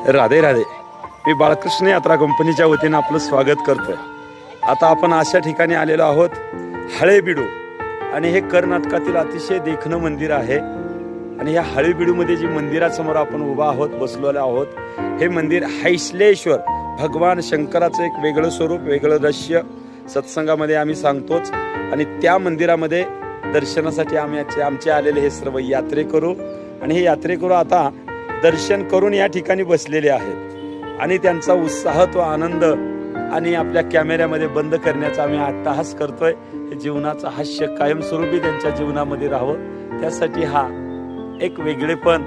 राधे राधे. मी बाळकृष्ण यात्रा कंपनीच्या वतीनं आपलं स्वागत करतोय. आता आपण अशा ठिकाणी आलेलो आहोत हळेबीडू, आणि हे कर्नाटकातील अतिशय देखणं मंदिर आहे. आणि या हळेबीडूमध्ये जी मंदिरासमोर आपण उभा आहोत, बसलेलो आहोत, हे मंदिर हैसलेश्वर भगवान शंकराचं एक वेगळं स्वरूप, वेगळं दृश्य सत्संगामध्ये आम्ही सांगतोच. आणि त्या मंदिरामध्ये दर्शनासाठी आमचे आलेले हे सर्व यात्रेकरू, आणि हे यात्रेकरू आता दर्शन करून या ठिकाणी बसलेले आहेत. आणि त्यांचा उत्साह, तो आनंद आणि आपल्या कॅमेऱ्यामध्ये बंद करण्याचा आम्ही अट्टहास करतोय. हे जीवनाचं हास्य कायमस्वरूपी त्यांच्या जीवनामध्ये राहावं, त्यासाठी हा एक वेगळेपण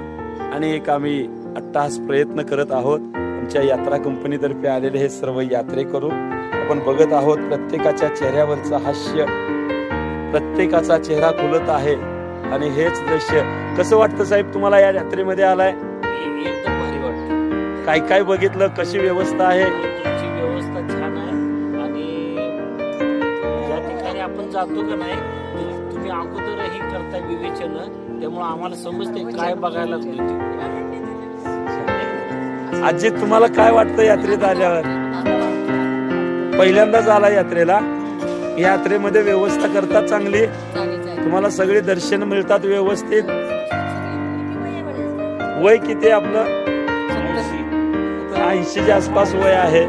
आणि एक आम्ही अट्टहास प्रयत्न करत आहोत. आमच्या यात्रा कंपनीतर्फे आलेले हे सर्व यात्रेकरू आपण बघत आहोत. प्रत्येकाच्या चेहऱ्यावरचं हास्य, प्रत्येकाचा चेहरा खुलत आहे. आणि हेच दृश्य कसं वाटतं साहेब तुम्हाला या यात्रेमध्ये आलाय? एकदम भारी वाटतं. काय काय बघितलं, कशी व्यवस्था आहे? तुमची व्यवस्था छान आहे. आणि ज्या ठिकाणी आपण जातो का नाही, तुम्ही अगोदरही करता विवेचन, त्यामुळे आम्हाला समजते काय बघायला मिळते. आजी, तुम्हाला काय वाटतं यात्रेत आल्यावर? पहिल्यांदाच आला यात्रेला. यात्रेमध्ये व्यवस्था करतात चांगली? तुम्हाला सगळे दर्शन मिळतात व्यवस्थित? वय किती आपलं? 80च्या आसपास वय आहे.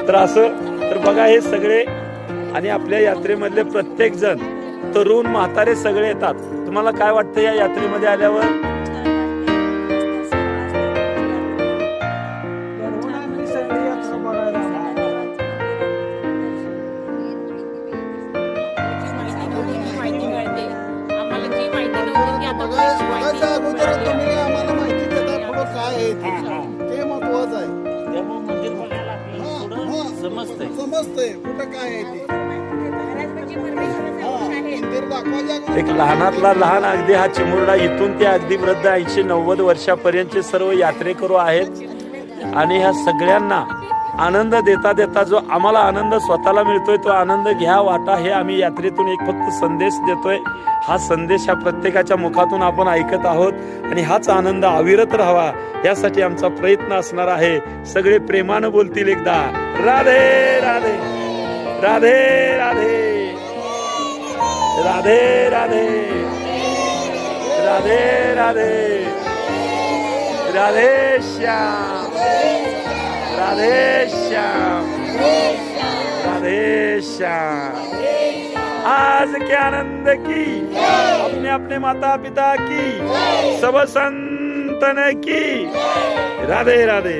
तर असं तर बघा, हे सगळे आणि आपल्या यात्रेमधले प्रत्येक जण, तरुण म्हातारे सगळे येतात. तुम्हाला काय वाटतं या यात्रेमध्ये आल्यावर? एक लहानातला लहान अगदी हा चिमुरडा इथून ते अगदी वृद्ध 80-90 वर्षापर्यंतचे सर्व यात्रेकरू आहेत. आणि ह्या सगळ्यांना आनंद देता देता जो आम्हाला आनंद स्वतःला मिळतोय, तो आनंद घ्या, वाटा, हे आम्ही यात्रेतून एक फक्त संदेश देतोय. हा संदेश ह्या प्रत्येकाच्या मुखातून आपण ऐकत आहोत. आणि हाच आनंद अविरत राहावा, यासाठी आमचा प्रयत्न असणार आहे. सगळे प्रेमानं बोलतील एकदा, राधे राधे राधे राधे राधे राधे राधे राधे राधे श्याम राधे श्याम राधे श्याम. आज के आनंद की, अपने अपने माता पिता की, सब संतन की, राधे राधे.